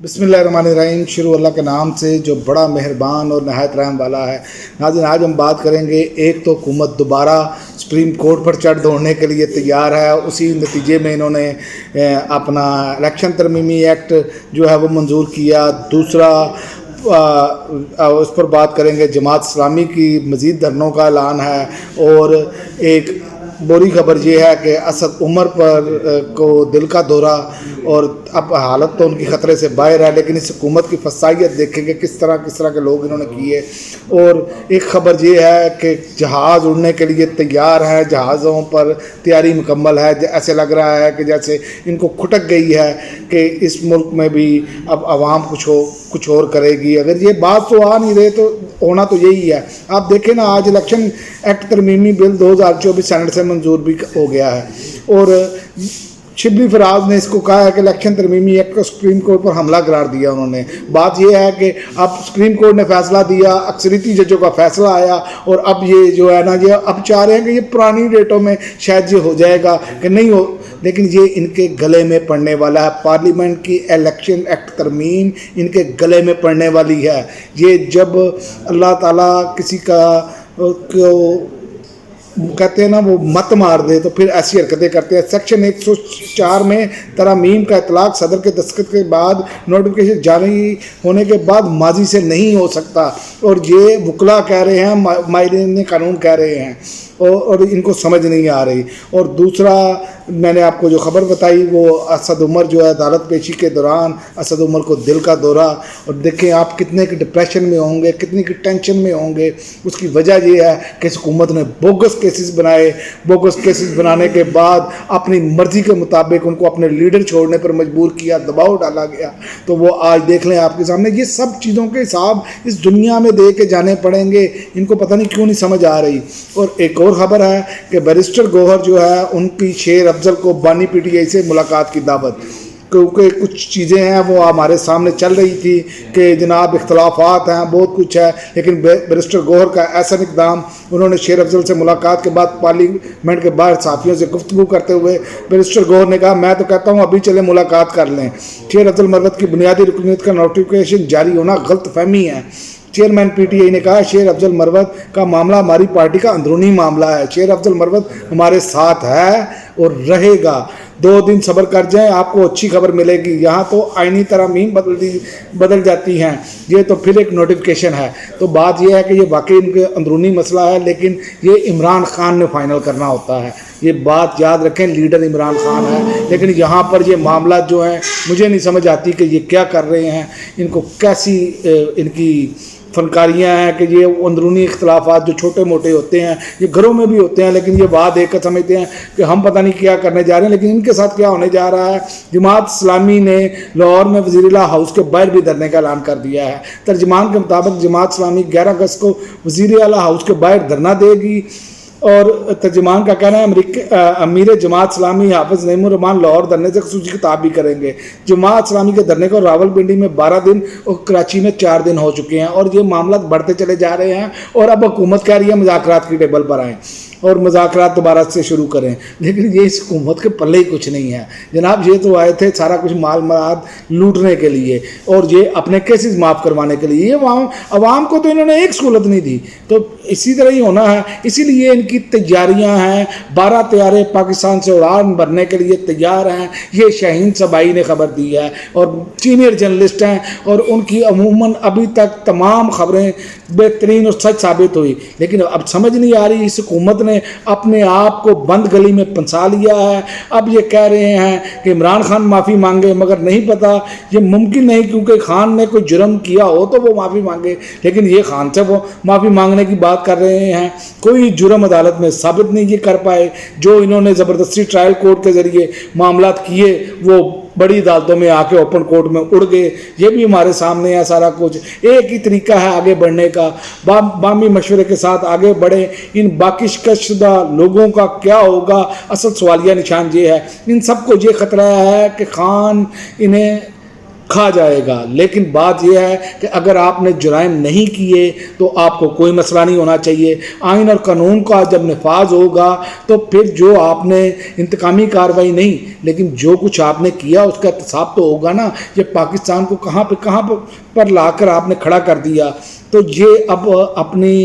बिस्मिल्लाहिर्रहमानिर्रहीम। शुरू अल्लाह के नाम से जो बड़ा मेहरबान और नहायत रहम वाला है। नाज़रीन, आज हम बात करेंगे, एक तो हुकूमत दोबारा सुप्रीम कोर्ट पर चढ़ दौड़ने के लिए तैयार है। उसी नतीजे में इन्होंने अपना इलेक्शन तरमीमी एक्ट जो है वो मंजूर किया। दूसरा उस पर बात करेंगे, जमात इस्लामी की मज़ीद धरनों का ऐलान है। और एक बुरी खबर ये है कि असद उमर पर को दिल का दौरा, और अब हालत तो उनकी ख़तरे से बाहर है, लेकिन इस हुकूमत की फसाइयत देखेंगे किस तरह के लोग इन्होंने किए। और एक ख़बर ये है कि जहाज़ उड़ने के लिए तैयार है, जहाज़ों पर तैयारी मुकम्मल है। ऐसे लग रहा है कि जैसे इनको खुटक गई है कि इस मुल्क में भी अब आवाम कुछ और करेगी। अगर ये बात तो आ नहीं रहे तो होना तो यही है। आप देखें ना, आज इलेक्शन एक्ट तरमीमी बिल 2024 सेनेट से मंजूर भी हो गया है। और शिबली फराज ने इसको कहा है कि इलेक्शन तरमीमी एक्ट को सुप्रीम कोर्ट पर हमला करार दिया उन्होंने। बात यह है कि अब सुप्रीम कोर्ट ने फैसला दिया, अक्सरियती जजों का फैसला आया, और अब ये जो है ना, ये अब चाह रहे हैं कि ये पुरानी डेटों में शायद ये हो जाएगा कि नहीं हो, लेकिन ये इनके गले में पड़ने वाला है। पार्लियामेंट की इलेक्शन एक्ट तरमीम इनके गले में पड़ने वाली है। ये जब अल्लाह ताला किसी का को कहते हैं ना, वो मत मार दे, तो फिर ऐसी हरकतें करते हैं। सेक्शन 104 में तरमीम का इतलाक सदर के दस्तखत के बाद नोटिफिकेशन जारी होने के बाद माजी से नहीं हो सकता, और ये वकला कह रहे हैं, माहिरीन कानून कह रहे हैं, और इनको समझ नहीं आ रही। और दूसरा, मैंने आपको जो खबर बताई, वो असद उमर जो है अदालत पेशी के दौरान असद उमर को दिल का दौरा, और देखें आप कितने के डिप्रेशन में होंगे, कितनी की टेंशन में होंगे। उसकी वजह ये है कि इस हुकूमत ने बोगस केसेस बनाए। बोगस केसेस बनाने के बाद अपनी मर्ज़ी के मुताबिक उनको अपने लीडर छोड़ने पर मजबूर किया, दबाव डाला गया। तो वो आज देख लें आपके सामने, ये सब चीज़ों के हिसाब इस दुनिया में दे के जाने पड़ेंगे। इनको पता नहीं क्यों नहीं समझ आ रही। और एक और ख़बर है कि बैरिस्टर गौहर जो है, उनकी शेर अफजल को बानी पीटीआई से मुलाकात की दावत, क्योंकि कुछ चीज़ें हैं वो हमारे सामने चल रही थी कि जनाब इख्तलाफात हैं, बहुत कुछ है, लेकिन बैरिस्टर गौहर का ऐसा इक़दाम, उन्होंने शेर अफजल से मुलाकात के बाद पार्लियामेंट के बाहर साथियों से गुफ्तगू करते हुए बैरिस्टर गौहर ने कहा, मैं तो कहता हूँ अभी चले मुलाकात कर लें। शेर अफजल मरवत की बुनियादी रुकनीत का नोटिफिकेशन जारी होना गलत फहमी है। चेयरमैन पीटीआई ने कहा, शेर अफजल मरवत का मामला हमारी पार्टी का अंदरूनी मामला है। शेर अफजल मरवत हमारे साथ है और रहेगा। 2 दिन सब्र कर जाएं, आपको अच्छी खबर मिलेगी। यहाँ तो आईनी तरमीम बदल जाती हैं, ये तो फिर एक नोटिफिकेशन है। तो बात यह है कि ये वाकई इनके अंदरूनी मसला है, लेकिन ये इमरान खान ने फाइनल करना होता है। ये बात याद रखें, लीडर इमरान खान है, लेकिन यहाँ पर ये मामला जो है, मुझे नहीं समझ आती कि ये क्या कर रहे हैं। इनको कैसी इनकी फनकारियाँ हैं कि ये अंदरूनी इख्तलाफात जो छोटे मोटे होते हैं, ये घरों में भी होते हैं, लेकिन ये बात देखकर समझते हैं कि हम पता नहीं क्या करने जा रहे हैं, लेकिन इनके साथ क्या होने जा रहा है। जमात इस्लामी ने लाहौर में वज़ीर-ए-आला हाउस के बाहर भी धरने का ऐलान कर दिया है। तर्जुमान के मुताबिक जमात इस्लामी 11 अगस्त को वज़ीर-ए-आला हाउस के बाहर धरना देगी। और तर्जुमान का कहना है, अमीर जमात इस्लामी हाफिज नईमुर्रहमान लाहौर धरने से खसूसी खिताब भी करेंगे। जमात इस्लामी के धरने को रावलपिंडी में 12 दिन और कराची में 4 दिन हो चुके हैं, और ये मामला बढ़ते चले जा रहे हैं। और अब हुकूमत कह रही है मुज़ाकरात की टेबल पर आएँ और मुज़ाकरात दोबारा से शुरू करें, लेकिन ये इस हुकूमत के पल्ले ही कुछ नहीं है जनाब। ये तो आए थे सारा कुछ माल मराद लूटने के लिए, और ये अपने केसेस माफ़ करवाने के लिए। ये अवाम को तो इन्होंने एक सहूलत नहीं दी, तो इसी तरह ही होना है। इसीलिए इनकी तैयारियां हैं। 12 तैयारे पाकिस्तान से उड़ान भरने के लिए तैयार हैं, ये शाहीन सबाई ने खबर दी है, और सीनियर जर्नलिस्ट हैं, और उनकी अमूमन अभी तक तमाम खबरें बेहतरीन और सच साबित हुई। लेकिन अब समझ नहीं आ रही, इस हुकूमत ने अपने आप को बंद गली में फंसा लिया है। अब ये कह रहे हैं कि इमरान खान माफ़ी मांगे, मगर नहीं पता, ये मुमकिन नहीं, क्योंकि खान ने कोई जुर्म किया हो तो वो माफ़ी मांगे, लेकिन ये खान से वो माफ़ी मांगने की बात कर रहे हैं। कोई जुर्म अदालत में साबित नहीं ये कर पाए। जो इन्होंने ज़बरदस्ती ट्रायल कोर्ट के ज़रिए मामला किए, वो बड़ी अदालतों में आके ओपन कोर्ट में उड़ गए। ये भी हमारे सामने है सारा कुछ। एक ही तरीका है आगे बढ़ने का, बामी मशवरे के साथ आगे बढ़े। इन बाकी शिकस्तशुदा लोगों का क्या होगा, असल सवालिया निशान ये है। इन सबको ये ख़तरा है कि खान इन्हें کھا جائے گا. لیکن بات یہ ہے کہ اگر آپ نے جرائم نہیں کیے تو آپ کو کوئی مسئلہ نہیں ہونا چاہیے. آئین اور قانون کا جب نفاذ ہوگا تو پھر جو آپ نے انتقامی کارروائی نہیں لیکن جو کچھ آپ نے کیا اس کا احتساب تو ہوگا نا. یہ پاکستان کو کہاں پر لا کر آپ نے کھڑا کر دیا. تو یہ اب اپنی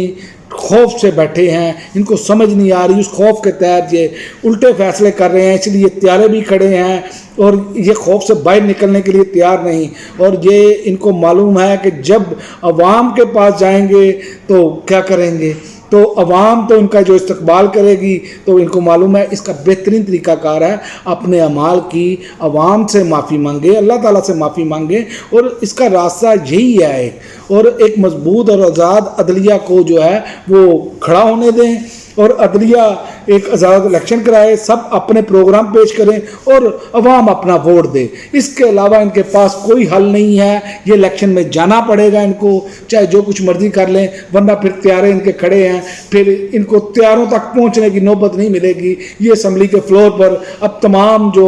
خوف سے بیٹھے ہیں, ان کو سمجھ نہیں آ رہی, اس خوف کے تحت یہ الٹے فیصلے کر رہے ہیں. اس لیے تیارے بھی کھڑے ہیں اور یہ خوف سے باہر نکلنے کے لیے تیار نہیں. اور یہ ان کو معلوم ہے کہ جب عوام کے پاس جائیں گے تو کیا کریں گے, تو عوام تو ان کا جو استقبال کرے گی. تو ان کو معلوم ہے اس کا بہترین طریقہ کار ہے اپنے اعمال کی عوام سے معافی مانگے, اللہ تعالیٰ سے معافی مانگے, اور اس کا راستہ یہی ہے. اور ایک مضبوط اور آزاد عدلیہ کو جو ہے وہ کھڑا ہونے دیں, اور عدلیہ ایک آزاد الیکشن کرائے, سب اپنے پروگرام پیش کریں اور عوام اپنا ووٹ دے. اس کے علاوہ ان کے پاس کوئی حل نہیں ہے. یہ الیکشن میں جانا پڑے گا ان کو, چاہے جو کچھ مرضی کر لیں, ورنہ پھر تیارے ان کے کھڑے ہیں, پھر ان کو تیاروں تک پہنچنے کی نوبت نہیں ملے گی. یہ اسمبلی کے فلور پر اب تمام جو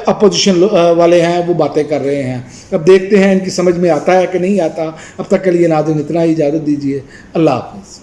اپوزیشن والے ہیں وہ باتیں کر رہے ہیں. اب دیکھتے ہیں ان کی سمجھ میں آتا ہے کہ نہیں آتا. اب تک کے لیے ناظرین اتنا ہی اجازت دیجیے. اللہ حافظ.